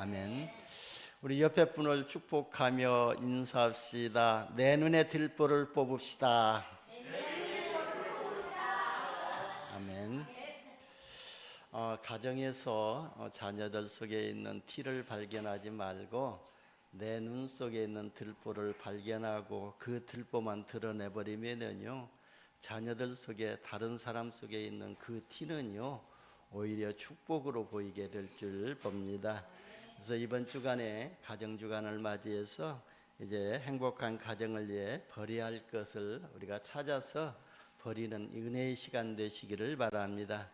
아멘. 우리 옆에 분을 축복하며 인사합시다. 내 눈에 들보를 뽑읍시다. 아멘. 가정에서 자녀들 속에 있는 티를 발견하지 말고 내 눈 속에 있는 들보를 발견하고 그 들보만 드러내버리면요, 자녀들 속에, 다른 사람 속에 있는 그 티는요 오히려 축복으로 보이게 될 줄 봅니다. 그래서 이번 주간에 가정주간을 맞이해서 이제 행복한 가정을 위해 버려야 할 것을 우리가 찾아서 버리는 은혜의 시간 되시기를 바랍니다.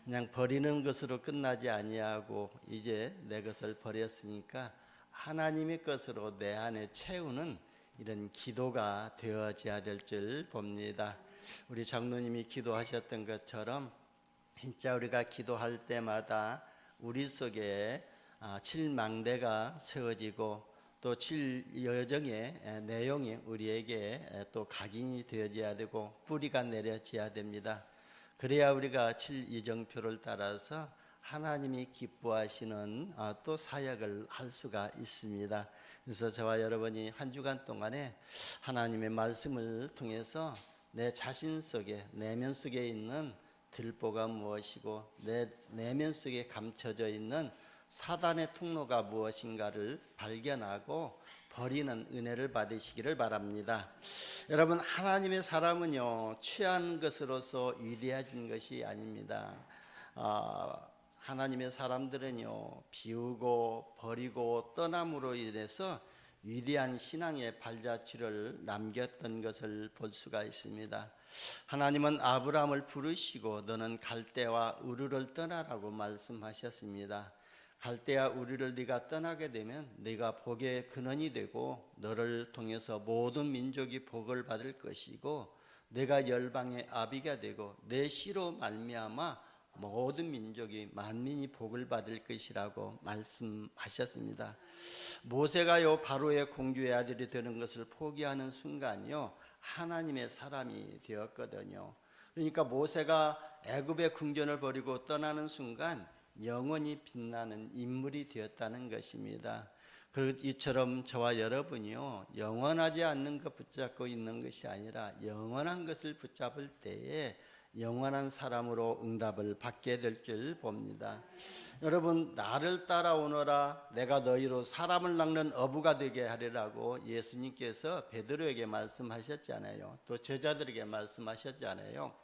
그냥 버리는 것으로 끝나지 아니하고 이제 내 것을 버렸으니까 하나님의 것으로 내 안에 채우는 이런 기도가 되어져야 될 줄 봅니다. 우리 장로님이 기도하셨던 것처럼 진짜 우리가 기도할 때마다 우리 속에 7망대가 세워지고 또 7여정의 내용이 우리에게 또 각인이 되어져야 되고 뿌리가 내려져야 됩니다. 그래야 우리가 7이정표를 따라서 하나님이 기뻐하시는 또 사역을 할 수가 있습니다. 그래서 저와 여러분이 한 주간 동안에 하나님의 말씀을 통해서 내 자신 속에, 내면 속에 있는 들보가 무엇이고 내 내면 속에 감춰져 있는 사단의 통로가 무엇인가를 발견하고 버리는 은혜를 받으시기를 바랍니다. 여러분, 하나님의 사람은요 취한 것으로서 위대해진 것이 아닙니다. 하나님의 사람들은요 비우고 버리고 떠남으로 인해서 위대한 신앙의 발자취를 남겼던 것을 볼 수가 있습니다. 하나님은 아브라함을 부르시고 너는 갈대와 우르를 떠나라고 말씀하셨습니다. 갈대와 우르를 네가 떠나게 되면 네가 복의 근원이 되고 너를 통해서 모든 민족이 복을 받을 것이고 네가 열방의 아비가 되고 내 씨로 말미암아 모든 민족이 만민이 복을 받을 것이라고 말씀하셨습니다. 모세가요 바로의 공주의 아들이 되는 것을 포기하는 순간이요 하나님의 사람이 되었거든요. 그러니까 모세가 애굽의 궁전을 버리고 떠나는 순간 영원히 빛나는 인물이 되었다는 것입니다. 이처럼 저와 여러분이요 영원하지 않는 것 붙잡고 있는 것이 아니라 영원한 것을 붙잡을 때에 영원한 사람으로 응답을 받게 될 줄 봅니다. 여러분, 나를 따라오너라 내가 너희로 사람을 낚는 어부가 되게 하리라고 예수님께서 베드로에게 말씀하셨잖아요. 또 제자들에게 말씀하셨잖아요.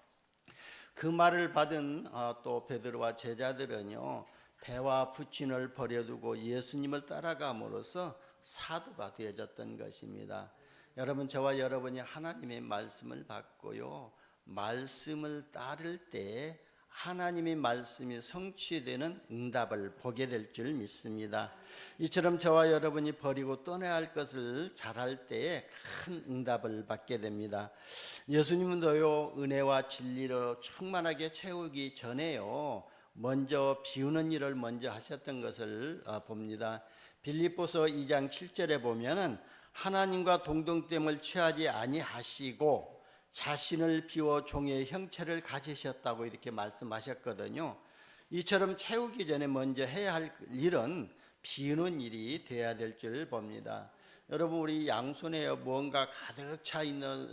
그 말을 받은 또 베드로와 제자들은요 배와 부친을 버려두고 예수님을 따라감으로써 사도가 되어졌던 것입니다. 여러분, 저와 여러분이 하나님의 말씀을 받고요 말씀을 따를 때 하나님의 말씀이 성취되는 응답을 보게 될 줄 믿습니다. 이처럼 저와 여러분이 버리고 떠나야 할 것을 잘할 때에 큰 응답을 받게 됩니다. 예수님은요 은혜와 진리로 충만하게 채우기 전에요 먼저 비우는 일을 먼저 하셨던 것을 봅니다. 빌립보서 2장 7절에 보면은 하나님과 동등됨을 취하지 아니하시고 자신을 비워 종의 형체를 가지셨다고 이렇게 말씀하셨거든요. 이처럼 채우기 전에 먼저 해야 할 일은 비우는 일이 돼야 될 줄 봅니다. 여러분, 우리 양손에 뭔가 가득 차 있는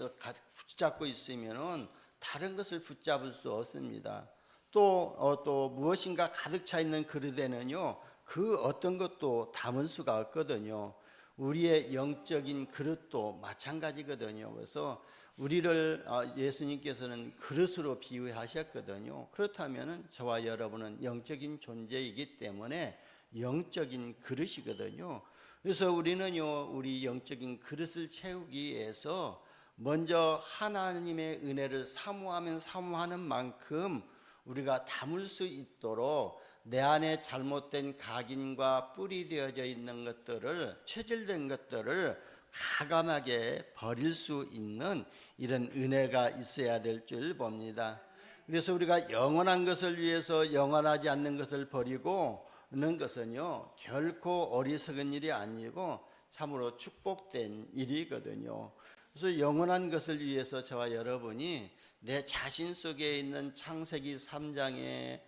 붙잡고 있으면은 다른 것을 붙잡을 수 없습니다. 또 무엇인가 가득 차 있는 그릇에는요 그 어떤 것도 담을 수가 없거든요. 우리의 영적인 그릇도 마찬가지거든요. 그래서 우리를 예수님께서는 그릇으로 비유하셨거든요. 그렇다면 저와 여러분은 영적인 존재이기 때문에 영적인 그릇이거든요. 그래서 우리는요 우리 영적인 그릇을 채우기 위해서 먼저 하나님의 은혜를 사모하면 사모하는 만큼 우리가 담을 수 있도록 내 안에 잘못된 각인과 뿌리 되어져 있는 것들을, 체질된 것들을 가감하게 버릴 수 있는 이런 은혜가 있어야 될 줄 봅니다. 그래서 우리가 영원한 것을 위해서 영원하지 않는 것을 버리고 는 것은요 결코 어리석은 일이 아니고 참으로 축복된 일이거든요. 그래서 영원한 것을 위해서 저와 여러분이 내 자신 속에 있는 창세기 3장의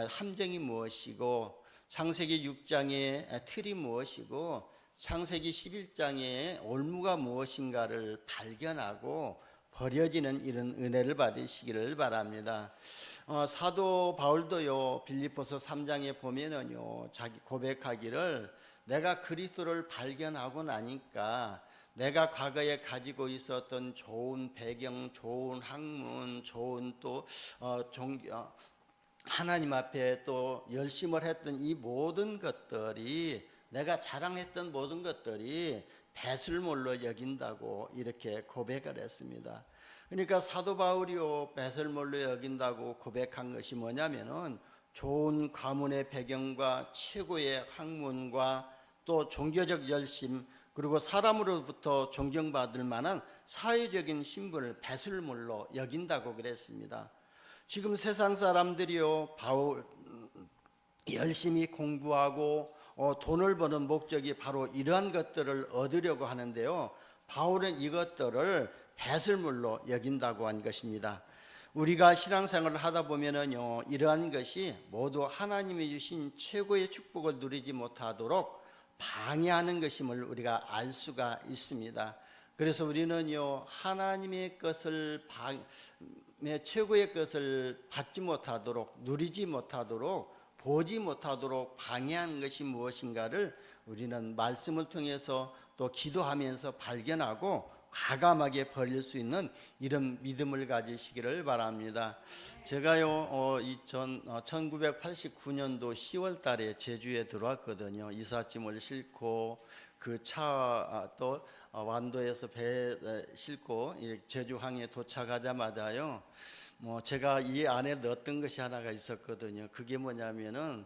함정이 무엇이고 창세기 6장의 틀이 무엇이고 창세기 11장의 올무가 무엇인가를 발견하고 버려지는 이런 은혜를 받으시기를 바랍니다. 사도 바울도요 빌립보서 3장에 보면은요 자기 고백하기를 내가 그리스도를 발견하고 나니까 내가 과거에 가지고 있었던 좋은 배경, 좋은 학문, 좋은 또 하나님 앞에 또 열심을 했던 이 모든 것들이 내가 자랑했던 모든 것들이 배설물로 여긴다고 이렇게 고백을 했습니다. 그러니까 사도 바울이요 배설물로 여긴다고 고백한 것이 뭐냐면은 좋은 가문의 배경과 최고의 학문과 또 종교적 열심 그리고 사람으로부터 존경받을 만한 사회적인 신분을 배설물로 여긴다고 그랬습니다. 지금 세상 사람들이요 바울 열심히 공부하고 돈을 버는 목적이 바로 이러한 것들을 얻으려고 하는데요. 바울은 이것들을 배설물로 여긴다고 한 것입니다. 우리가 신앙생활을 하다 보면은요, 이러한 것이 모두 하나님이 주신 최고의 축복을 누리지 못하도록 방해하는 것임을 우리가 알 수가 있습니다. 그래서 우리는요, 하나님의 것을 최고의 것을 받지 못하도록, 누리지 못하도록, 보지 못하도록 방해하는 것이 무엇인가를 우리는 말씀을 통해서 또 기도하면서 발견하고 과감하게 버릴 수 있는 이런 믿음을 가지시기를 바랍니다. 제가요 1989년도 10월 달에 제주에 들어왔거든요. 이삿짐을 싣고 그 차 또 완도에서 배 싣고 제주항에 도착하자마자요 제가 이 안에 넣었던 것이 하나가 있었거든요. 그게 뭐냐면은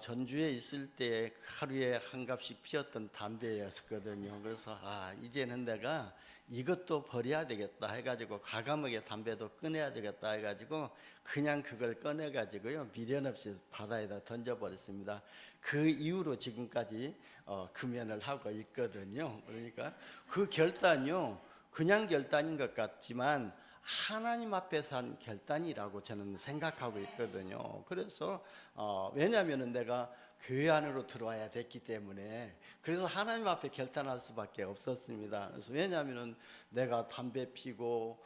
전주에 있을 때 하루에 한 갑씩 피웠던 담배였었거든요. 그래서 이제는 내가 이것도 버려야 되겠다 해가지고 과감하게 담배도 꺼내야 되겠다 해가지고 그냥 그걸 꺼내가지고요 미련 없이 바다에다 던져버렸습니다. 그 이후로 지금까지 금연을 하고 있거든요. 그러니까 그 결단이요 그냥 결단인 것 같지만 하나님 앞에서 한 결단이라고 저는 생각하고 있거든요. 그래서 왜냐하면 내가 교회 안으로 들어와야 됐기 때문에 그래서 하나님 앞에 결단할 수밖에 없었습니다. 그래서 왜냐하면 내가 담배 피고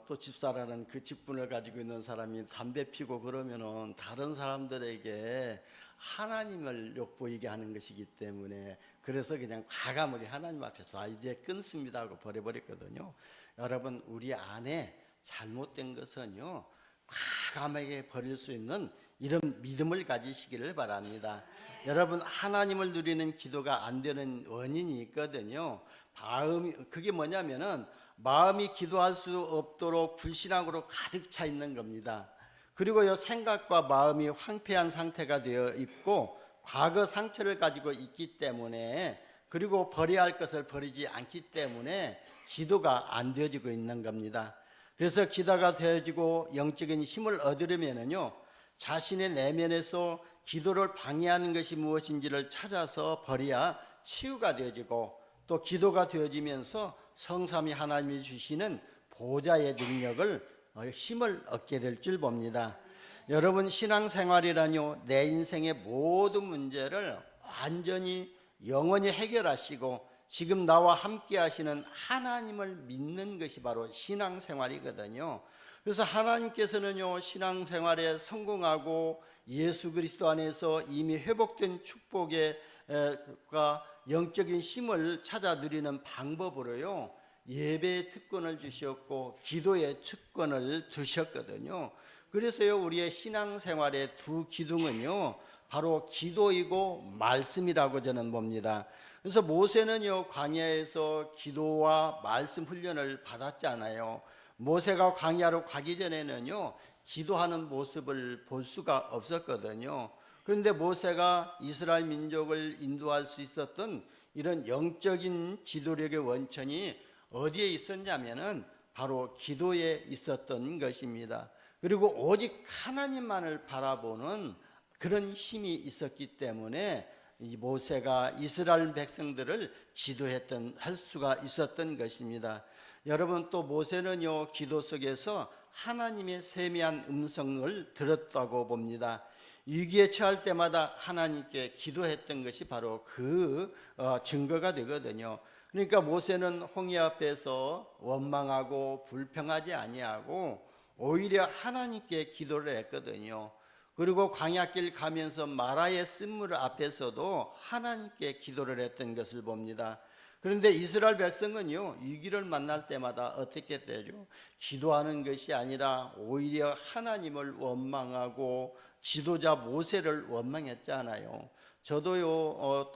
또 집사라는 그 직분을 가지고 있는 사람이 담배 피고 그러면은 다른 사람들에게 하나님을 욕보이게 하는 것이기 때문에 그래서 그냥 과감하게 하나님 앞에서 이제 끊습니다 하고 버려버렸거든요. 여러분 우리 안에 잘못된 것은요 과감하게 버릴 수 있는 이런 믿음을 가지시기를 바랍니다. 여러분 하나님을 누리는 기도가 안 되는 원인이 있거든요. 그게 뭐냐면은 마음이 기도할 수 없도록 불신앙으로 가득 차 있는 겁니다. 그리고요 생각과 마음이 황폐한 상태가 되어 있고 과거 상처를 가지고 있기 때문에 그리고 버려야 할 것을 버리지 않기 때문에 기도가 안 되어지고 있는 겁니다. 그래서 기도가 되어지고 영적인 힘을 얻으려면요 자신의 내면에서 기도를 방해하는 것이 무엇인지를 찾아서 버려야 치유가 되어지고 또 기도가 되어지면서 성삼위 하나님이 주시는 보좌의 능력을 힘을 얻게 될 줄 봅니다. 여러분 신앙생활이라뇨 내 인생의 모든 문제를 완전히 영원히 해결하시고 지금 나와 함께 하시는 하나님을 믿는 것이 바로 신앙생활이거든요. 그래서 하나님께서는요 신앙생활에 성공하고 예수 그리스도 안에서 이미 회복된 축복과 영적인 힘을 찾아 누리는 방법으로요 예배의 특권을 주셨고 기도의 특권을 주셨거든요. 그래서요 우리의 신앙생활의 두 기둥은요 바로 기도이고 말씀이라고 저는 봅니다. 그래서 모세는요 광야에서 기도와 말씀 훈련을 받았잖아요. 모세가 광야로 가기 전에는요 기도하는 모습을 볼 수가 없었거든요. 그런데 모세가 이스라엘 민족을 인도할 수 있었던 이런 영적인 지도력의 원천이 어디에 있었냐면은 바로 기도에 있었던 것입니다. 그리고 오직 하나님만을 바라보는 그런 힘이 있었기 때문에 이 모세가 이스라엘 백성들을 할 수가 있었던 것입니다. 여러분 또 모세는요 기도 속에서 하나님의 세미한 음성을 들었다고 봅니다. 위기에 처할 때마다 하나님께 기도했던 것이 바로 그 증거가 되거든요. 그러니까 모세는 홍해 앞에서 원망하고 불평하지 아니하고 오히려 하나님께 기도를 했거든요. 그리고 광야길 가면서 마라의 쓴물 앞에서도 하나님께 기도를 했던 것을 봅니다. 그런데 이스라엘 백성은요, 위기를 만날 때마다 어떻게 되죠? 기도하는 것이 아니라 오히려 하나님을 원망하고 지도자 모세를 원망했잖아요. 저도요,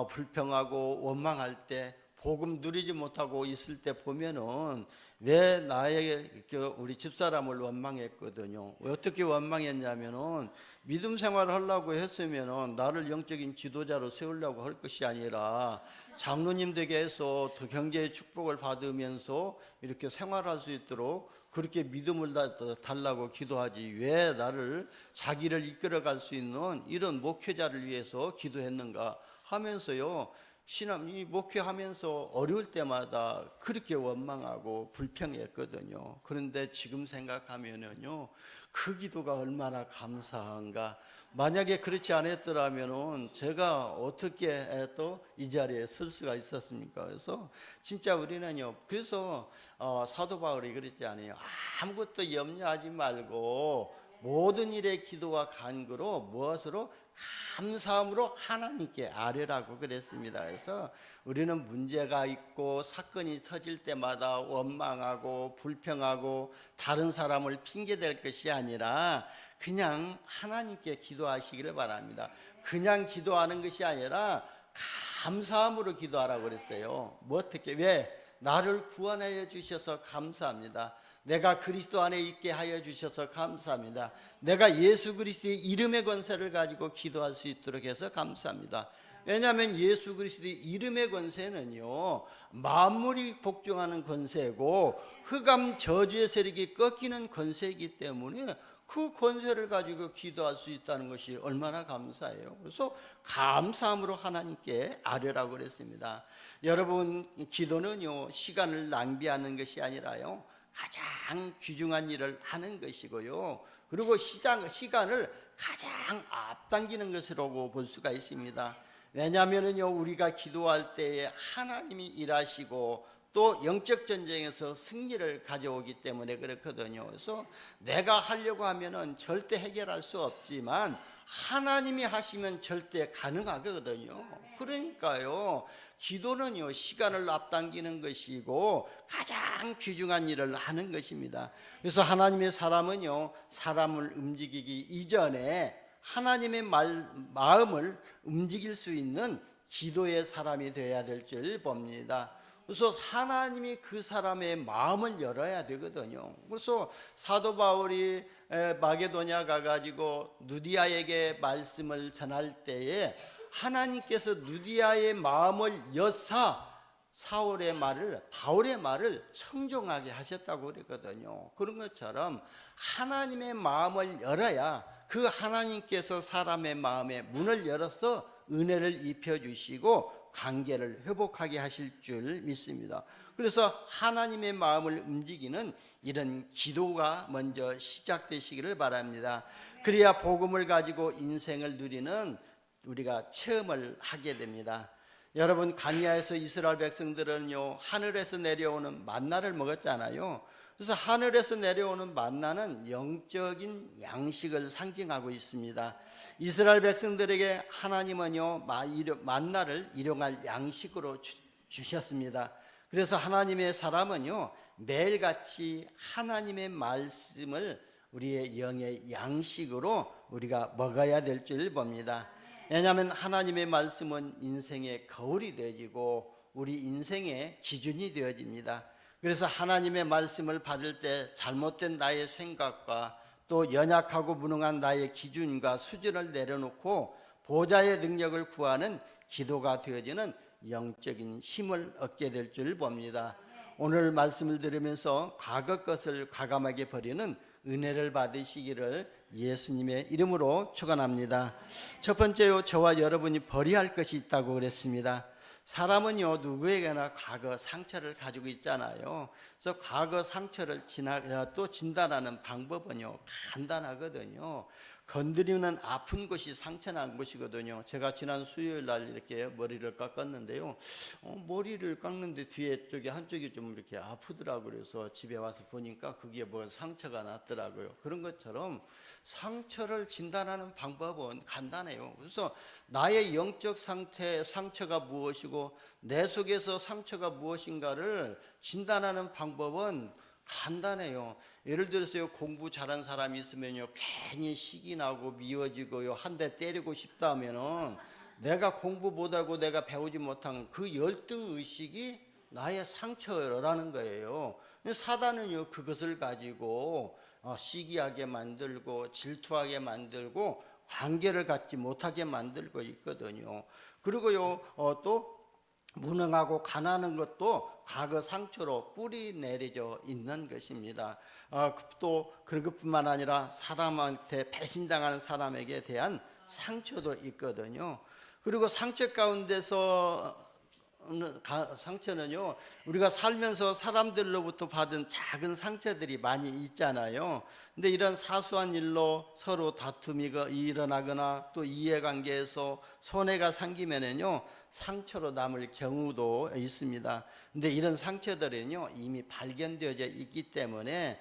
불평하고 원망할 때, 복음 누리지 못하고 있을 때 보면은 왜 나에게 우리 집사람을 원망했거든요. 어떻게 원망했냐면은 믿음 생활을 하려고 했으면은 나를 영적인 지도자로 세우려고 할 것이 아니라 장로님 댁에 해서 더 경제의 축복을 받으면서 이렇게 생활할 수 있도록 그렇게 믿음을 달라고 기도하지 왜 나를 자기를 이끌어갈 수 있는 이런 목회자를 위해서 기도했는가 하면서요, 이 목회하면서 어려울 때마다 그렇게 원망하고 불평했거든요. 그런데 지금 생각하면은요, 그 기도가 얼마나 감사한가. 만약에 그렇지 않았더라면은 제가 어떻게 또 이 자리에 설 수가 있었습니까? 그래서 진짜 우리는요, 그래서 사도 바울이 그랬지 않아요? 아무것도 염려하지 말고 모든 일에 기도와 간구로 무엇으로 감사함으로 하나님께 아뢰라고 그랬습니다. 그래서 우리는 문제가 있고 사건이 터질 때마다 원망하고 불평하고 다른 사람을 핑계댈 것이 아니라 그냥 하나님께 기도하시기를 바랍니다. 그냥 기도하는 것이 아니라 감사함으로 기도하라고 그랬어요. 뭐 어떻게, 왜? 나를 구원하여 주셔서 감사합니다. 내가 그리스도 안에 있게 하여 주셔서 감사합니다. 내가 예수 그리스도의 이름의 권세를 가지고 기도할 수 있도록 해서 감사합니다. 왜냐하면 예수 그리스도의 이름의 권세는요, 만물이 복종하는 권세고 흑암 저주의 세력이 꺾이는 권세이기 때문에 그 권세를 가지고 기도할 수 있다는 것이 얼마나 감사해요. 그래서 감사함으로 하나님께 아뢰라고 그랬습니다. 여러분, 기도는요, 시간을 낭비하는 것이 아니라요, 가장 귀중한 일을 하는 것이고요, 그리고 시간을 가장 앞당기는 것이라고 볼 수가 있습니다. 왜냐하면요, 우리가 기도할 때에 하나님이 일하시고 또 영적 전쟁에서 승리를 가져오기 때문에 그렇거든요. 그래서 내가 하려고 하면은 절대 해결할 수 없지만 하나님이 하시면 절대 가능하거든요. 그러니까요, 기도는요, 시간을 앞당기는 것이고 가장 귀중한 일을 하는 것입니다. 그래서 하나님의 사람은요, 사람을 움직이기 이전에 하나님의 마음을 움직일 수 있는 기도의 사람이 되어야 될 줄 봅니다. 그래서 하나님이 그 사람의 마음을 열어야 되거든요. 그래서 사도 바울이 마게도냐 가가지고 누디아에게 말씀을 전할 때에 하나님께서 누디아의 마음을 여사 바울의 말을 청종하게 하셨다고 그랬거든요. 그런 것처럼 하나님의 마음을 열어야 그 하나님께서 사람의 마음에 문을 열어서 은혜를 입혀주시고 관계를 회복하게 하실 줄 믿습니다. 그래서 하나님의 마음을 움직이는 이런 기도가 먼저 시작되시기를 바랍니다. 그래야 복음을 가지고 인생을 누리는 우리가 체험을 하게 됩니다. 여러분, 광야에서 이스라엘 백성들은요, 하늘에서 내려오는 만나를 먹었잖아요. 그래서 하늘에서 내려오는 만나는 영적인 양식을 상징하고 있습니다. 이스라엘 백성들에게 하나님은요, 만나를 일용할 양식으로 주셨습니다. 그래서 하나님의 사람은요, 매일같이 하나님의 말씀을 우리의 영의 양식으로 우리가 먹어야 될 줄 봅니다. 왜냐하면 하나님의 말씀은 인생의 거울이 되어지고 우리 인생의 기준이 되어집니다. 그래서 하나님의 말씀을 받을 때 잘못된 나의 생각과 또 연약하고 무능한 나의 기준과 수준을 내려놓고 보좌의 능력을 구하는 기도가 되어지는 영적인 힘을 얻게 될 줄 봅니다. 오늘 말씀을 들으면서 과거 것을 과감하게 버리는 은혜를 받으시기를 예수님의 이름으로 축원합니다. 첫 번째요, 저와 여러분이 버려야 할 것이 있다고 그랬습니다. 사람은요, 누구에게나 과거 상처를 가지고 있잖아요. 그래서 과거 상처를 또 진단하는 방법은요, 간단하거든요. 건드리면 아픈 곳이 상처난 곳이거든요. 제가 지난 수요일 날 이렇게 머리를 깎았는데요. 머리를 깎는데 뒤에 쪽에 한쪽이 좀 이렇게 아프더라고요. 그래서 집에 와서 보니까 그게 뭐 상처가 났더라고요. 그런 것처럼 상처를 진단하는 방법은 간단해요. 그래서 나의 영적 상태, 상처가 무엇이고 내 속에서 상처가 무엇인가를 진단하는 방법은 간단해요. 예를 들어서요, 공부 잘한 사람이 있으면요, 괜히 식이 나고 미워지고요, 한 대 때리고 싶다 하면은 내가 공부 못하고 내가 배우지 못한 그 열등 의식이 나의 상처라는 거예요. 사단은요, 그것을 가지고 시기하게 만들고 질투하게 만들고 관계를 갖지 못하게 만들고 있거든요. 그리고요, 또 무능하고 가난한 것도 과거 상처로 뿌리 내려져 있는 것입니다. 또 그런 것뿐만 아니라 사람한테 배신당하는 사람에게 대한 상처도 있거든요. 그리고 상처 가운데서 상처는요, 우리가 살면서 사람들로부터 받은 작은 상처들이 많이 있잖아요. 근데 이런 사소한 일로 서로 다툼이 일어나거나 또 이해관계에서 손해가 생기면은요, 상처로 남을 경우도 있습니다. 근데 이런 상처들은요, 이미 발견되어져 있기 때문에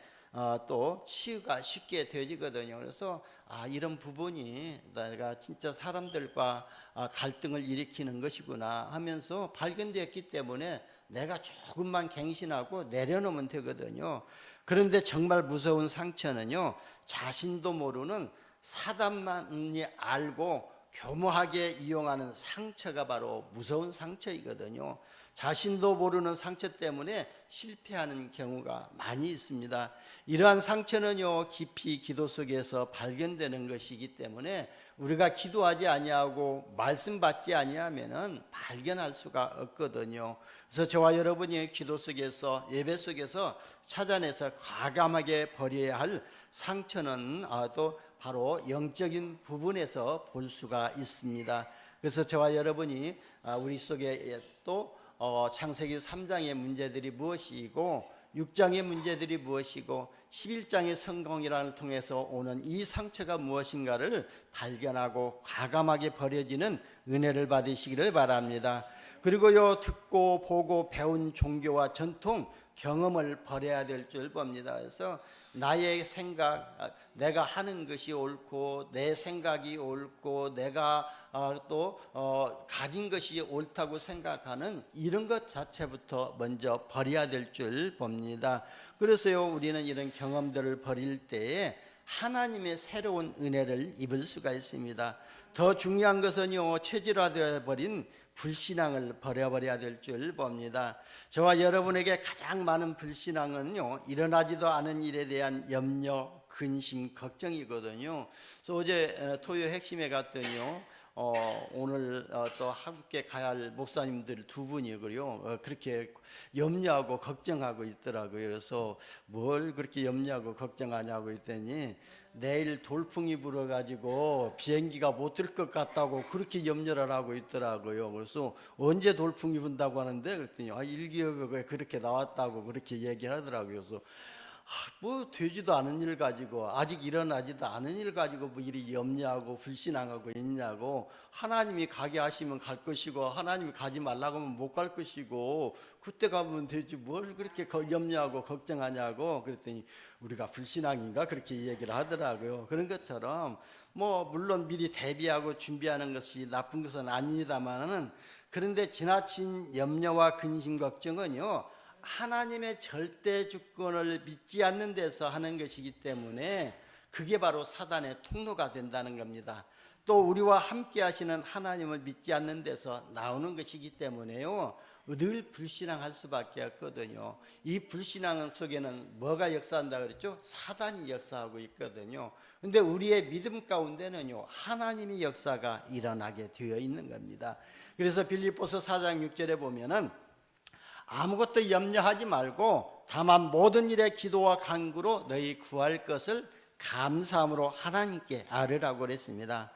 또 치유가 쉽게 되어지거든요. 그래서 이런 부분이 내가 진짜 사람들과 갈등을 일으키는 것이구나 하면서 발견되었기 때문에 내가 조금만 갱신하고 내려놓으면 되거든요. 그런데 정말 무서운 상처는요, 자신도 모르는 사단만이 알고 교모하게 이용하는 상처가 바로 무서운 상처이거든요. 자신도 모르는 상처 때문에 실패하는 경우가 많이 있습니다. 이러한 상처는요, 깊이 기도 속에서 발견되는 것이기 때문에 우리가 기도하지 아니하고 말씀 받지 아니하면은 발견할 수가 없거든요. 그래서 저와 여러분이 기도 속에서, 예배 속에서 찾아내서 과감하게 버려야 할 상처는 또 바로 영적인 부분에서 볼 수가 있습니다. 그래서 저와 여러분이 우리 속에 또 창세기 3장의 문제들이 무엇이고 6장의 문제들이 무엇이고 11장의 성공이라는 통해서 오는 이 상처가 무엇인가를 발견하고 과감하게 버려지는 은혜를 받으시기를 바랍니다. 그리고요, 듣고 보고 배운 종교와 전통, 경험을 버려야 될 줄 봅니다. 그래서 나의 생각, 내가 하는 것이 옳고 내 생각이 옳고 내가 또 가진 것이 옳다고 생각하는 이런 것 자체부터 먼저 버려야 될 줄 봅니다. 그래서요, 우리는 이런 경험들을 버릴 때에 하나님의 새로운 은혜를 입을 수가 있습니다. 더 중요한 것은요, 체질화되어 버린 불신앙을 버려버려야 될 줄 봅니다. 저와 여러분에게 가장 많은 불신앙은요, 일어나지도 않은 일에 대한 염려, 근심, 걱정이거든요. 그래서 어제 토요 핵심에 갔더니요, 오늘 또 함께 가야 할 목사님들 두 분이고요, 그렇게 염려하고 걱정하고 있더라고요. 그래서 뭘 그렇게 염려하고 걱정하냐고 했더니 내일 돌풍이 불어가지고 비행기가 못 들 것 같다고 그렇게 염려를 하고 있더라고요. 그래서 언제 돌풍이 분다고 하는데 그랬더니 일기예보에 그렇게 나왔다고 그렇게 얘기하더라고요. 그래서 뭐 되지도 않은 일 가지고 아직 일어나지도 않은 일 가지고 뭐 이리 염려하고 불신앙하고 있냐고. 하나님이 가게 하시면 갈 것이고 하나님이 가지 말라고 하면 못 갈 것이고 그때 가면 되지 뭘 그렇게 염려하고 걱정하냐고. 그랬더니 우리가 불신앙인가 그렇게 얘기를 하더라고요. 그런 것처럼 뭐 물론 미리 대비하고 준비하는 것이 나쁜 것은 아닙니다만은, 그런데 지나친 염려와 근심 걱정은요, 하나님의 절대 주권을 믿지 않는 데서 하는 것이기 때문에 그게 바로 사단의 통로가 된다는 겁니다. 또 우리와 함께 하시는 하나님을 믿지 않는 데서 나오는 것이기 때문에요, 늘 불신앙할 수밖에 없거든요. 이 불신앙 속에는 뭐가 역사한다 그랬죠? 사단이 역사하고 있거든요. 근데 우리의 믿음 가운데는요, 하나님의 역사가 일어나게 되어 있는 겁니다. 그래서 빌립보서 4장 6절에 보면은 아무것도 염려하지 말고 다만 모든 일에 기도와 간구로 너희 구할 것을 감사함으로 하나님께 아뢰라고 그랬습니다.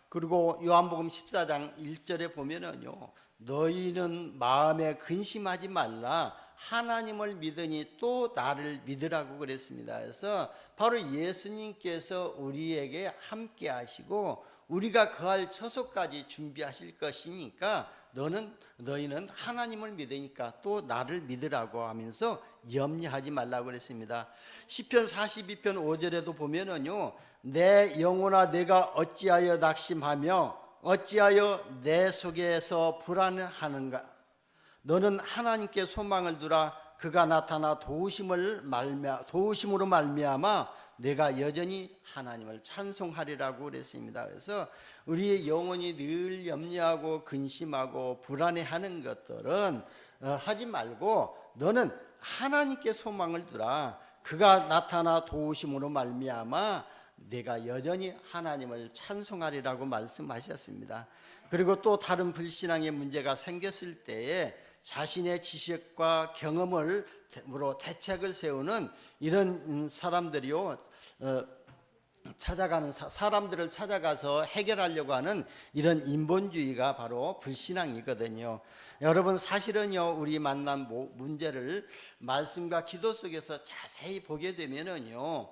그리고 요한복음 14장 1절에 보면은요, 너희는 마음에 근심하지 말라, 하나님을 믿으니 또 나를 믿으라고 그랬습니다. 그래서 바로 예수님께서 우리에게 함께 하시고 우리가 거할 처소까지 준비하실 것이니까 너희는 하나님을 믿으니까 또 나를 믿으라고 하면서 염려하지 말라고 그랬습니다. 시편 42편 5절에도 보면은요, 내 영혼아 내가 어찌하여 낙심하며 어찌하여 내 속에서 불안하는가. 너는 하나님께 소망을 두라. 그가 나타나 도우심으로 말미암아 내가 여전히 하나님을 찬송하리라고 그랬습니다. 그래서 우리의 영혼이 늘 염려하고 근심하고 불안해하는 것들은 하지 말고 너는 하나님께 소망을 두라. 그가 나타나 도우심으로 말미암아 내가 여전히 하나님을 찬송하리라고 말씀하셨습니다. 그리고 또 다른 불신앙의 문제가 생겼을 때에 자신의 지식과 경험으로 대책을 세우는 이런 사람들이요, 사람들을 찾아가서 해결하려고 하는 이런 인본주의가 바로 불신앙이거든요. 여러분, 사실은요, 우리 만난 문제를 말씀과 기도 속에서 자세히 보게 되면은요,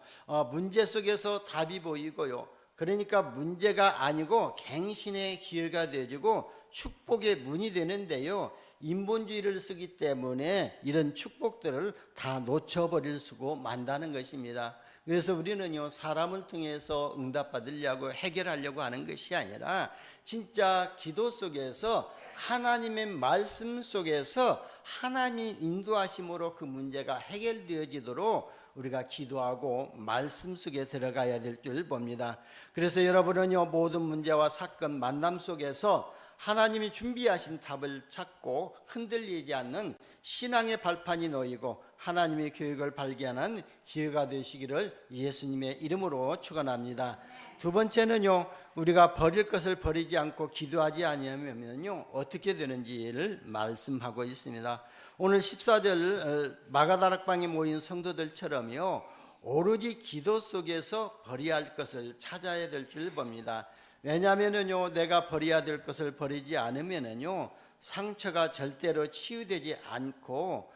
문제 속에서 답이 보이고요. 그러니까 문제가 아니고 갱신의 기회가 되어지고 축복의 문이 되는데요, 인본주의를 쓰기 때문에 이런 축복들을 다 놓쳐버릴 수고 만다는 것입니다. 그래서 우리는요, 사람을 통해서 응답받으려고 해결하려고 하는 것이 아니라 진짜 기도 속에서 하나님의 말씀 속에서 하나님이 인도하심으로 그 문제가 해결되어지도록 우리가 기도하고 말씀 속에 들어가야 될 줄 봅니다. 그래서 여러분은요, 모든 문제와 사건 만남 속에서 하나님이 준비하신 답을 찾고 흔들리지 않는 신앙의 발판이 놓이고 하나님의 교육을 발견하는 기회가 되시기를 예수님의 이름으로 축원합니다. 두 번째는요, 우리가 버릴 것을 버리지 않고 기도하지 아니하면요 어떻게 되는지를 말씀하고 있습니다. 오늘 14절 마가다락방에 모인 성도들처럼요, 오로지 기도 속에서 버려야 할 것을 찾아야 될 줄 봅니다. 왜냐하면은요, 내가 버려야 될 것을 버리지 않으면은요 상처가 절대로 치유되지 않고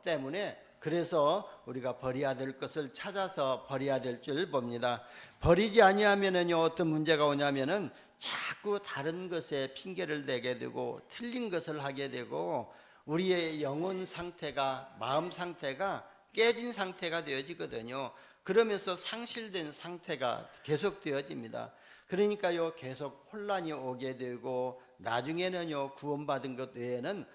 때문에, 그래서 우리가 버려야 될 것을 찾아서 버려야 될 줄 봅니다. 버리지 아니하면은요 어떤 문제가 오냐면은 자꾸 다른 것에 핑계를 대게 되고 틀린 것을 하게 되고 우리의 영혼 상태가, 마음 상태가 깨진 상태가 되어지거든요. 그러면서 상실된 상태가 계속 되어집니다. 그러니까요, 계속 혼란이 오게 되고 나중에는요, 구원받은 것 외에는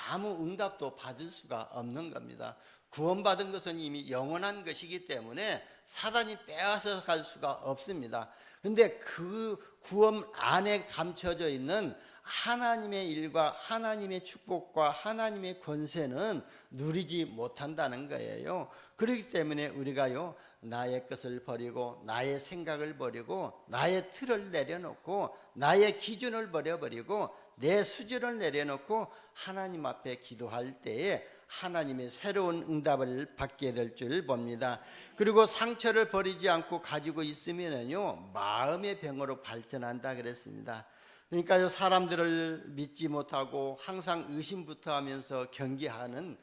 아무 응답도 받을 수가 없는 겁니다. 구원받은 것은 이미 영원한 것이기 때문에 사단이 빼앗아 갈 수가 없습니다. 근데 그 구원 안에 감춰져 있는 하나님의 일과 하나님의 축복과 하나님의 권세는 누리지 못한다는 거예요. 그렇기 때문에 우리가요, 나의 것을 버리고 나의 생각을 버리고 나의 틀을 내려놓고 나의 기준을 버려버리고 내 수준을 내려놓고 하나님 앞에 기도할 때에 하나님의 새로운 응답을 받게 될 줄 봅니다. 그리고 상처를 버리지 않고 가지고 있으면요 마음의 병으로 발전한다 그랬습니다. 그러니까요, 사람들을 믿지 못하고 항상 의심부터 하면서 경계하는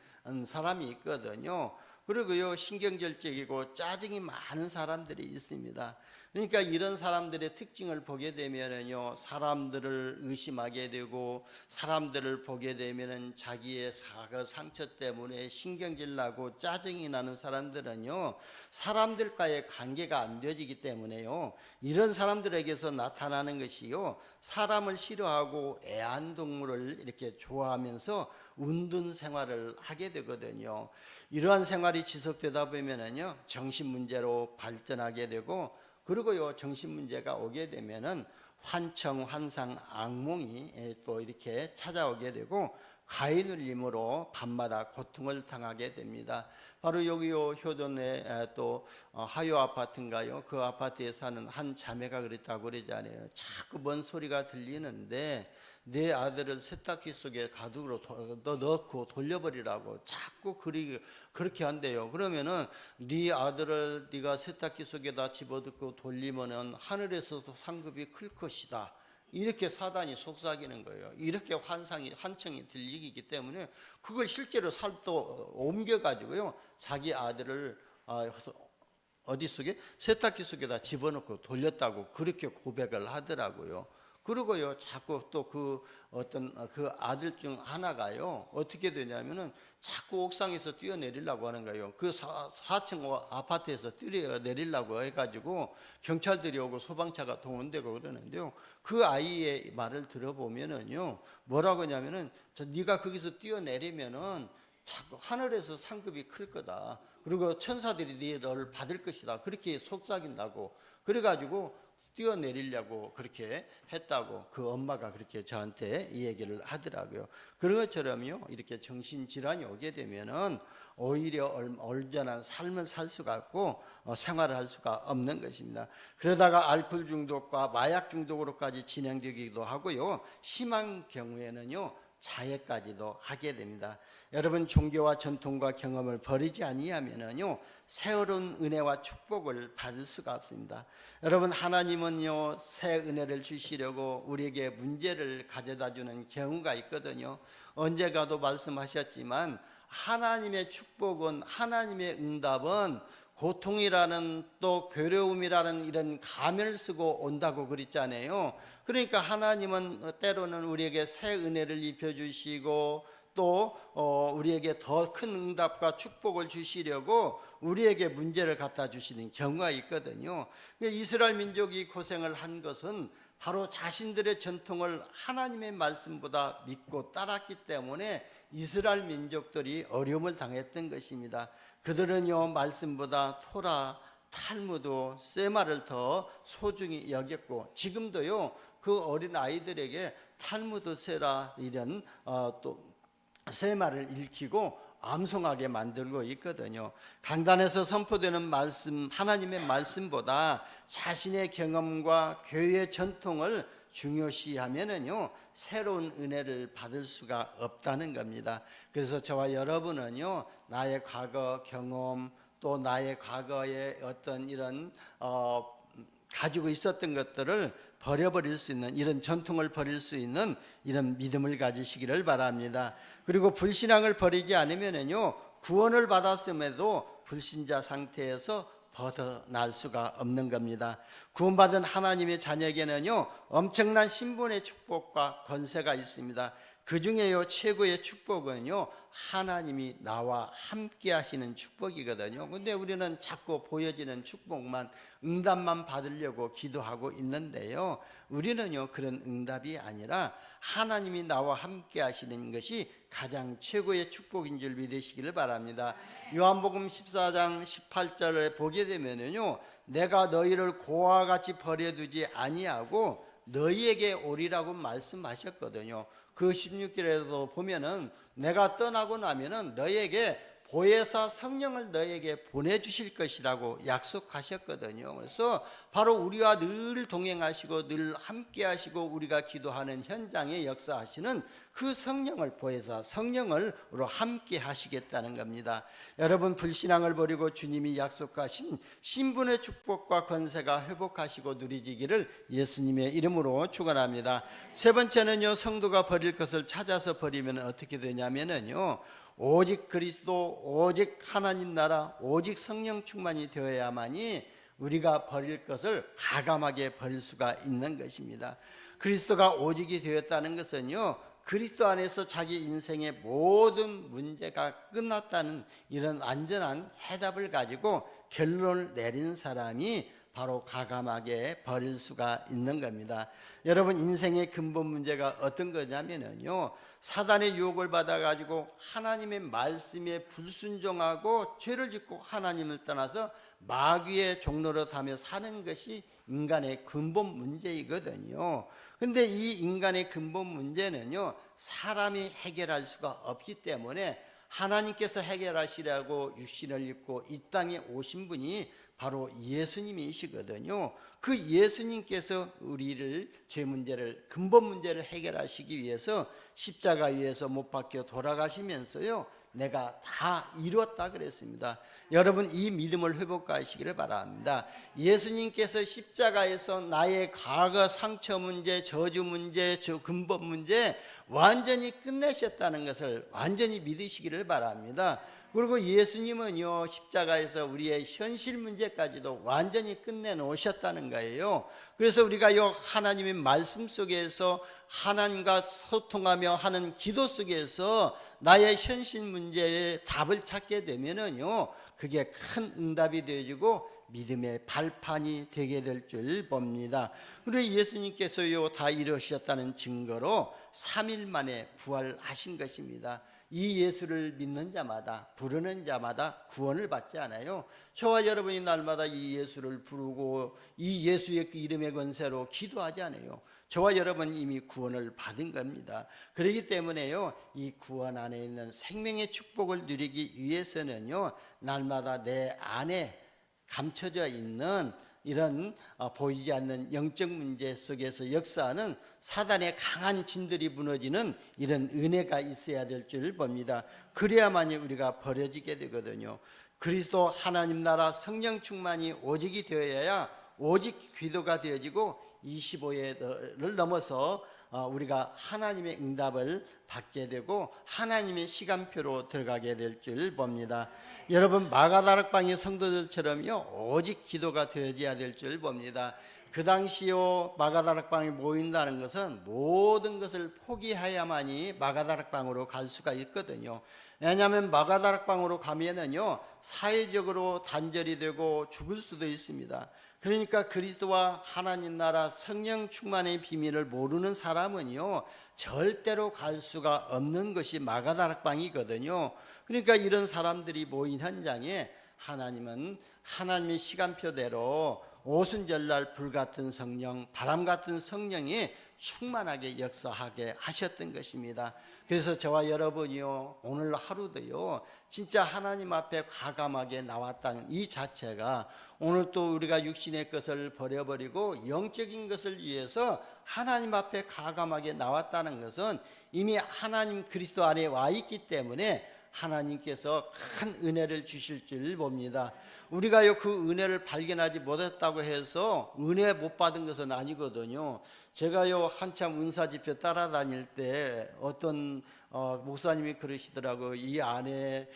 사람이 있거든요. 그리고요, 신경절제이고 짜증이 많은 사람들이 있습니다. 그러니까 이런 사람들의 특징을 보게 되면은요, 사람들을 의심하게 되고 사람들을 보게 되면은 자기의 상처 때문에 신경질 나고 짜증이 나는 사람들은요, 사람들과의 관계가 안 되어지기 때문에요, 이런 사람들에게서 나타나는 것이요, 사람을 싫어하고 애완동물을 이렇게 좋아하면서 운둔 생활을 하게 되거든요. 이러한 생활이 지속되다 보면은요, 정신 문제로 발전하게 되고, 그리고요, 정신 문제가 오게 되면은 환청, 환상, 악몽이 또 이렇게 찾아오게 되고 가인울림으로 밤마다 고통을 당하게 됩니다. 바로 여기요, 효돈에 또 하요 아파트인가요? 그 아파트에 사는 한 자매가 그랬다고 그러잖아요. 자꾸 뭔 소리가 들리는데 내 아들을 세탁기 속에 가두로 넣고 돌려버리라고 자꾸 그렇게 한대요. 그러면은 네 아들을 네가 세탁기 속에다 집어넣고 돌리면은 하늘에서도 상급이 클 것이다, 이렇게 사단이 속삭이는 거예요. 이렇게 환청이 들리기 때문에 그걸 실제로 살도 옮겨가지고요, 자기 아들을 어디 속에? 세탁기 속에다 집어넣고 돌렸다고 그렇게 고백을 하더라고요. 그리고요, 자꾸 또 그 어떤 그 아들 중 하나가요, 어떻게 되냐면은 자꾸 옥상에서 뛰어내리려고 하는 거예요. 그 4층 아파트에서 뛰어내리려고 해가지고 경찰들이 오고 소방차가 동원되고 그러는데요, 그 아이의 말을 들어보면은요, 뭐라고 하냐면은, 네가 거기서 뛰어내리면은 자꾸 하늘에서 상급이 클 거다. 그리고 천사들이 너를 받을 것이다. 그렇게 속삭인다고. 그래가지고 뛰어내리려고 그렇게 했다고 그 엄마가 그렇게 저한테 이 얘기를 하더라고요. 그런 것처럼요, 이렇게 정신질환이 오게 되면은 오히려 온전한 삶을 살 수가 없고 생활을 할 수가 없는 것입니다. 그러다가 알코올 중독과 마약 중독으로까지 진행되기도 하고요, 심한 경우에는요, 자해까지도 하게 됩니다. 여러분, 종교와 전통과 경험을 버리지 아니하면은요, 새로운 은혜와 축복을 받을 수가 없습니다. 여러분, 하나님은요, 새 은혜를 주시려고 우리에게 문제를 가져다 주는 경우가 있거든요. 언제가도 말씀하셨지만 하나님의 축복은, 하나님의 응답은 고통이라는 또 괴로움이라는 이런 가면을 쓰고 온다고 그랬잖아요. 그러니까 하나님은 때로는 우리에게 새 은혜를 입혀주시고 또 우리에게 더 큰 응답과 축복을 주시려고 우리에게 문제를 갖다 주시는 경우가 있거든요. 이스라엘 민족이 고생을 한 것은 바로 자신들의 전통을 하나님의 말씀보다 믿고 따랐기 때문에 이스라엘 민족들이 어려움을 당했던 것입니다. 그들은요, 말씀보다 토라, 탈무드, 쇠마를 더 소중히 여겼고, 지금도요, 그 어린 아이들에게 탈무드, 쇠라 이런 또 쇠마를 읽히고 암송하게 만들고 있거든요. 강단에서 선포되는 말씀, 하나님의 말씀보다 자신의 경험과 교회의 전통을 중요시하면은요, 새로운 은혜를 받을 수가 없다는 겁니다. 그래서 저와 여러분은요, 나의 과거 경험 또 나의 과거의 어떤 이런 가지고 있었던 것들을 버려버릴 수 있는, 이런 전통을 버릴 수 있는 이런 믿음을 가지시기를 바랍니다. 그리고 불신앙을 버리지 않으면요, 구원을 받았음에도 불신자 상태에서 벗어날 수가 없는 겁니다. 구원받은 하나님의 자녀에게는요, 엄청난 신분의 축복과 권세가 있습니다. 그 중에요, 최고의 축복은요, 하나님이 나와 함께 하시는 축복이거든요. 근데 우리는 자꾸 보여지는 축복만, 응답만 받으려고 기도하고 있는데요, 우리는요, 그런 응답이 아니라 하나님이 나와 함께 하시는 것이 가장 최고의 축복인 줄 믿으시기를 바랍니다. 요한복음 14장 18절에 보게 되면은요, 내가 너희를 고와 같이 버려두지 아니하고 너희에게 오리라고 말씀하셨거든요. 그 16절에도 보면은 내가 떠나고 나면은 너희에게 보혜사 성령을 너희에게 보내주실 것이라고 약속하셨거든요. 그래서 바로 우리와 늘 동행하시고 늘 함께 하시고 우리가 기도하는 현장에 역사하시는 그 성령을, 보혜사 성령으로 함께 하시겠다는 겁니다. 여러분, 불신앙을 버리고 주님이 약속하신 신분의 축복과 권세가 회복하시고 누리지기를 예수님의 이름으로 축원합니다. 세 번째는요, 성도가 버릴 것을 찾아서 버리면 어떻게 되냐면요, 오직 그리스도, 오직 하나님 나라, 오직 성령 충만이 되어야만이 우리가 버릴 것을 가감하게 버릴 수가 있는 것입니다. 그리스도가 오직이 되었다는 것은요, 그리스도 안에서 자기 인생의 모든 문제가 끝났다는 이런 안전한 해답을 가지고 결론을 내린 사람이 바로 가감하게 버릴 수가 있는 겁니다. 여러분, 인생의 근본 문제가 어떤 거냐면요, 사단의 유혹을 받아가지고 하나님의 말씀에 불순종하고 죄를 짓고 하나님을 떠나서 마귀의 종로로 다며 사는 것이 인간의 근본 문제이거든요. 근데 이 인간의 근본 문제는요, 사람이 해결할 수가 없기 때문에 하나님께서 해결하시라고 육신을 입고 이 땅에 오신 분이 바로 예수님이시거든요. 그 예수님께서 우리를 죄 문제를, 근본 문제를 해결하시기 위해서 십자가 위에서 못 박혀 돌아가시면서요, 내가 다 이루었다 그랬습니다. 여러분 이 믿음을 회복하시기를 바랍니다. 예수님께서 십자가에서 나의 과거 상처 문제, 저주 문제, 근본 문제 완전히 끝내셨다는 것을 완전히 믿으시기를 바랍니다. 그리고 예수님은요 십자가에서 우리의 현실 문제까지도 완전히 끝내놓으셨다는 거예요. 그래서 우리가 요 하나님의 말씀 속에서 하나님과 소통하며 하는 기도 속에서 나의 현실 문제에 답을 찾게 되면은요 그게 큰 응답이 되어지고 믿음의 발판이 되게 될 줄 봅니다. 그리고 예수님께서요 다 이루셨다는 증거로 3일 만에 부활하신 것입니다. 이 예수를 믿는 자마다 부르는 자마다 구원을 받지 않아요. 저와 여러분이 날마다 이 예수를 부르고 이 예수의 그 이름의 권세로 기도하지 않아요. 저와 여러분 이미 구원을 받은 겁니다. 그렇기 때문에요 이 구원 안에 있는 생명의 축복을 누리기 위해서는요 날마다 내 안에 감춰져 있는 이런 보이지 않는 영적 문제 속에서 역사하는 사단의 강한 진들이 무너지는 이런 은혜가 있어야 될 줄 봅니다. 그래야만이 우리가 버려지게 되거든요. 그리스도 하나님 나라 성령 충만이 오직이 되어야 오직 기도가 되어지고 25회를 넘어서 우리가 하나님의 응답을 받게 되고 하나님의 시간표로 들어가게 될 줄 봅니다. 여러분 마가다락방의 성도들처럼요 오직 기도가 되어져야 될 줄 봅니다. 그 당시요 마가다락방에 모인다는 것은 모든 것을 포기해야만이 마가다락방으로 갈 수가 있거든요. 왜냐하면 마가다락방으로 가면은요 사회적으로 단절이 되고 죽을 수도 있습니다. 그러니까 그리스도와 하나님 나라 성령 충만의 비밀을 모르는 사람은요 절대로 갈 수가 없는 것이 마가다락방이거든요. 그러니까 이런 사람들이 모인 현장에 하나님은 하나님의 시간표대로 오순절날 불같은 성령, 바람 같은 성령이 충만하게 역사하게 하셨던 것입니다. 그래서 저와 여러분이요 오늘 하루도요 진짜 하나님 앞에 과감하게 나왔다는 이 자체가 오늘 또 우리가 육신의 것을 버려버리고 영적인 것을 위해서 하나님 앞에 과감하게 나왔다는 것은 이미 하나님 그리스도 안에 와 있기 때문에 하나님께서 큰 은혜를 주실 줄 봅니다. 우리가요 그 은혜를 발견하지 못했다고 해서 은혜 못 받은 것은 아니거든요. 제가요 한참 은사집회 따라다닐 때 어떤 목사님이 그러시더라고요. 이 안에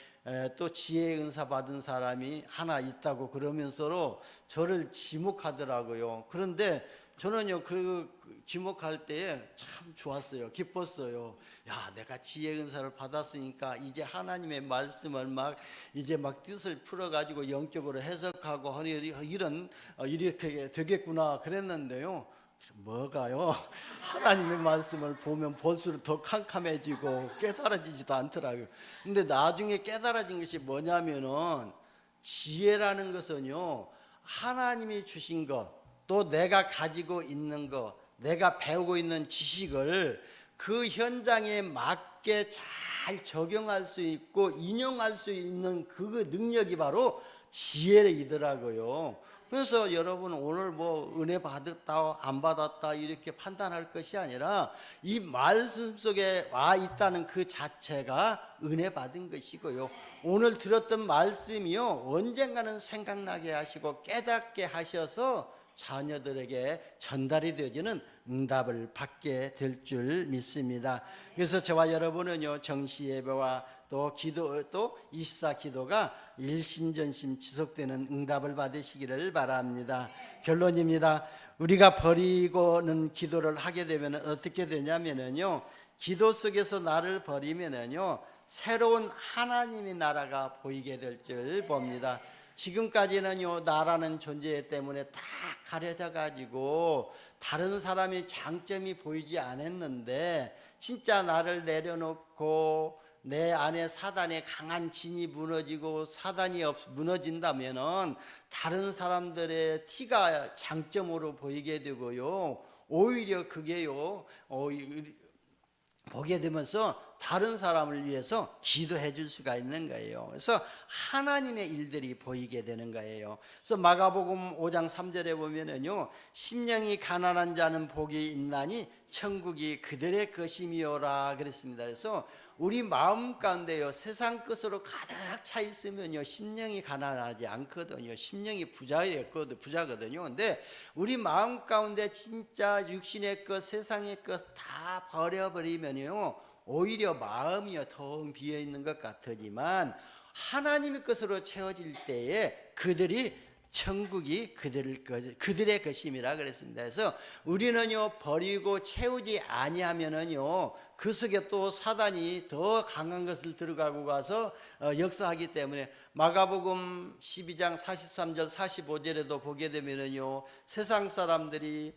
또 지혜 은사 받은 사람이 하나 있다고 그러면서로 저를 지목하더라고요. 그런데 저는요 그 지목할 때에 참 좋았어요. 기뻤어요. 야 내가 지혜 은사를 받았으니까 이제 하나님의 말씀을 이제 뜻을 풀어가지고 영적으로 해석하고 이런 이렇게 되겠구나 그랬는데요. 뭐가요? 하나님의 말씀을 보면 볼수록 더 캄캄해지고 깨달아지지도 않더라고요. 근데 나중에 깨달아진 것이 뭐냐면은 지혜라는 것은요 하나님이 주신 것, 또 내가 가지고 있는 것, 내가 배우고 있는 지식을 그 현장에 맞게 잘 적용할 수 있고 인용할 수 있는 그 능력이 바로 지혜이더라고요. 그래서 여러분 오늘 뭐 은혜 받았다 안 받았다 이렇게 판단할 것이 아니라 이 말씀 속에 와 있다는 그 자체가 은혜 받은 것이고요. 오늘 들었던 말씀이요 언젠가는 생각나게 하시고 깨닫게 하셔서 자녀들에게 전달이 되어지는 응답을 받게 될 줄 믿습니다. 그래서 저와 여러분은요 정시 예배와 또 기도 또 24 기도가 일심전심 지속되는 응답을 받으시기를 바랍니다. 결론입니다. 우리가 버리고는 기도를 하게 되면 어떻게 되냐면요 기도 속에서 나를 버리면은요 새로운 하나님의 나라가 보이게 될 줄 봅니다. 지금까지는요 나라는 존재 때문에 다 가려져 가지고 다른 사람의 장점이 보이지 않았는데 진짜 나를 내려놓고 내 안에 사단의 강한 진이 무너지고 사단이 무너진다면은 다른 사람들의 티가 장점으로 보이게 되고요 오히려 그게요 보게 되면서 다른 사람을 위해서 기도해 줄 수가 있는 거예요. 그래서 하나님의 일들이 보이게 되는 거예요. 그래서 마가복음 5장 3절에 보면은요, 심령이 가난한 자는 복이 있나니 천국이 그들의 것임이요라 그랬습니다. 그래서 우리 마음 가운데요, 세상 것으로 가득 차 있으면요, 심령이 가난하지 않거든요. 심령이 부자거든요. 근데 우리 마음 가운데 진짜 육신의 것, 세상의 것 다 버려버리면요, 오히려 마음이요 텅 비어 있는 것 같으지만 하나님의 것으로 채워질 때에 그들이 천국이 그들의 것임이라 그랬습니다. 그래서 우리는요, 버리고 채우지 아니하면은요, 그 속에 또 사단이 더 강한 것을 들어가고 가서 역사하기 때문에 마가복음 12장 43절 45절에도 보게 되면은요, 세상 사람들이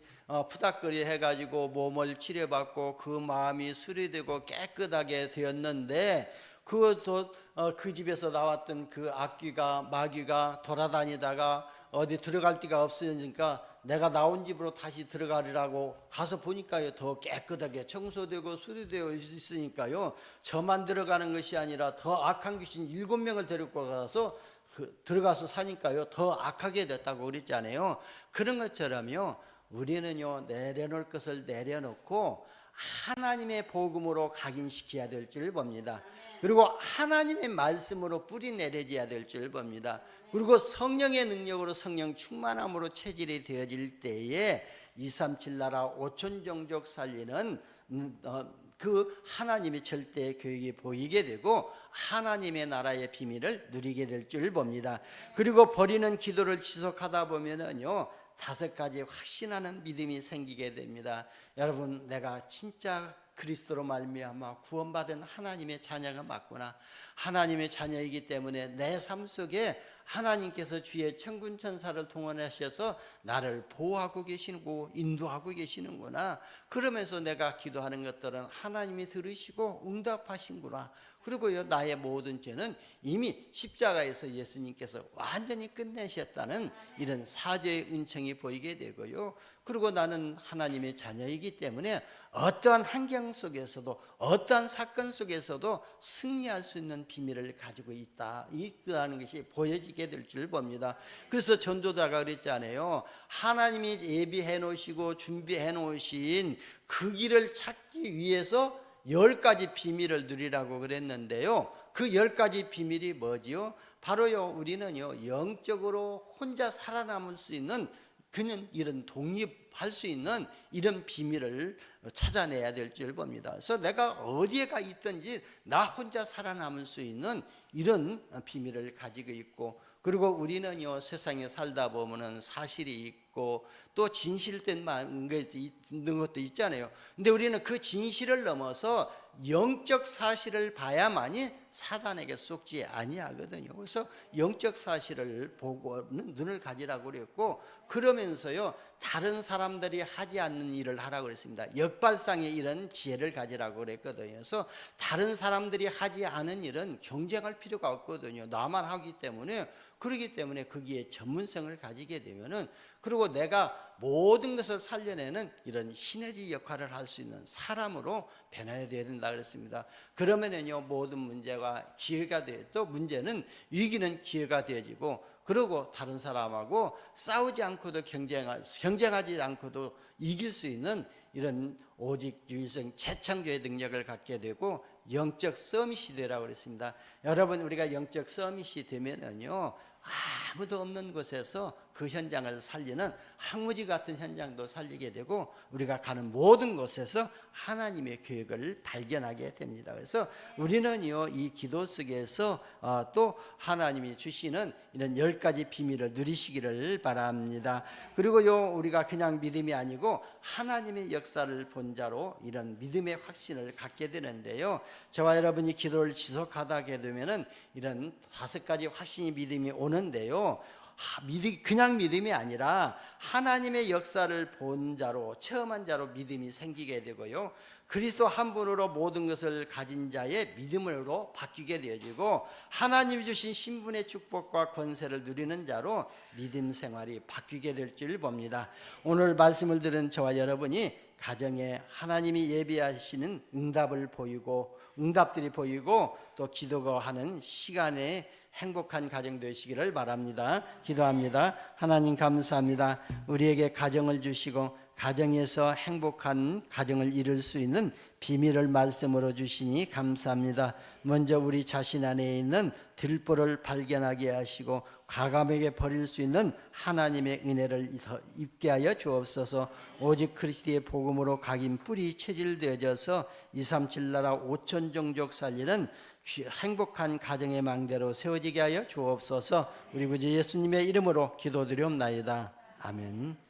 푸닥거리 해가지고 몸을 치료받고 그 마음이 수리되고 깨끗하게 되었는데, 그 집에서 나왔던 그 악귀가 마귀가 돌아다니다가 어디 들어갈 데가 없으니까 내가 나온 집으로 다시 들어가리라고 가서 보니까요, 더 깨끗하게 청소되고 수리되어 있으니까요, 저만 들어가는 것이 아니라 더 악한 귀신 7명을 데리고 가서 들어가서 사니까요, 더 악하게 됐다고 그랬잖아요. 그런 것처럼요, 우리는요, 내려놓을 것을 내려놓고 하나님의 복음으로 각인시켜야 될 줄 봅니다. 그리고 하나님의 말씀으로 뿌리 내려져야 될 줄 봅니다. 그리고 성령의 능력으로 성령 충만함으로 체질이 되어질 때에 237 나라 5천 종족 살리는 그 하나님의 절대 교육이 보이게 되고 하나님의 나라의 비밀을 누리게 될 줄 봅니다. 그리고 버리는 기도를 지속하다 보면은요, 5가지 확신하는 믿음이 생기게 됩니다. 여러분, 내가 진짜 그리스도로 말미암아 구원받은 하나님의 자녀가 맞구나. 하나님의 자녀이기 때문에 내 삶 속에 하나님께서 주의 천군 천사를 동원하셔서 나를 보호하고 계시고 인도하고 계시는구나. 그러면서 내가 기도하는 것들은 하나님이 들으시고 응답하신구나. 그리고요, 나의 모든 죄는 이미 십자가에서 예수님께서 완전히 끝내셨다는 이런 사죄의 은총이 보이게 되고요. 그리고 나는 하나님의 자녀이기 때문에 어떠한 환경 속에서도 어떠한 사건 속에서도 승리할 수 있는 비밀을 가지고 있다는 것이 보여지게 될 줄 봅니다. 그래서 전도자가 그랬잖아요. 하나님이 예비해 놓으시고 준비해 놓으신 그 길을 찾기 위해서 10가지 비밀을 누리라고 그랬는데요, 그 10가지 비밀이 뭐지요? 바로요, 우리는요, 영적으로 혼자 살아남을 수 있는, 그는 이런 독립할 수 있는 이런 비밀을 찾아내야 될 줄 봅니다. 그래서 내가 어디에 가 있든지 나 혼자 살아남을 수 있는 이런 비밀을 가지고 있고, 그리고 우리는요, 세상에 살다 보면은 사실이 있고 또 진실된 것도 있잖아요. 근데 우리는 그 진실을 넘어서 영적 사실을 봐야만이 사단에게 속지 아니하거든요. 그래서 영적 사실을 보고 눈을 가지라고 그랬고, 그러면서요, 다른 사람들이 하지 않는 일을 하라고 그랬습니다. 역발상의 이런 지혜를 가지라고 그랬거든요. 그래서 다른 사람들이 하지 않은 일은 경쟁할 필요가 없거든요. 나만 하기 때문에. 그렇기 때문에 거기에 전문성을 가지게 되면은, 그리고 내가 모든 것을 살려내는 이런 시너지 역할을 할 수 있는 사람으로 변화해야 된다 그랬습니다. 그러면은요, 모든 문제가 기회가 되어, 또 문제는 위기는 기회가 되어지고, 그리고 다른 사람하고 싸우지 않고도 경쟁하지 않고도 이길 수 있는 이런 오직 유일성 재창조의 능력을 갖게 되고 영적 서밋이 되라고 그랬습니다. 여러분, 우리가 영적 서밋이 되면은요, 아무도 없는 곳에서 그 현장을 살리는 황무지 같은 현장도 살리게 되고, 우리가 가는 모든 곳에서 하나님의 계획을 발견하게 됩니다. 그래서 우리는요, 이 기도 속에서 또 하나님이 주시는 이런 10가지 비밀을 누리시기를 바랍니다. 그리고요, 우리가 그냥 믿음이 아니고 하나님의 역사를 본 자로 이런 믿음의 확신을 갖게 되는데요, 저와 여러분이 기도를 지속하게 되면은 이런 5가지 확신이 믿음이 오는데요, 그냥 믿음이 아니라 하나님의 역사를 본 자로, 체험한 자로 믿음이 생기게 되고요, 그리스도 한 분으로 모든 것을 가진 자의 믿음으로 바뀌게 되어지고, 하나님이 주신 신분의 축복과 권세를 누리는 자로 믿음 생활이 바뀌게 될 줄 봅니다. 오늘 말씀을 들은 저와 여러분이 가정에 하나님이 예비하시는 응답들이 보이고 또 기도가 하는 시간에 행복한 가정 되시기를 바랍니다. 기도합니다. 하나님 감사합니다. 우리에게 가정을 주시고 가정에서 행복한 가정을 이룰 수 있는 비밀을 말씀으로 주시니 감사합니다. 먼저 우리 자신 안에 있는 들보를 발견하게 하시고 과감하게 버릴 수 있는 하나님의 은혜를 입게 하여 주옵소서. 오직 그리스도의 복음으로 각인 뿌리 체질되어져서 237 나라 5천 종족 살리는 행복한 가정의 망대로 세워지게 하여 주옵소서. 우리 구주 예수님의 이름으로 기도드리옵나이다. 아멘.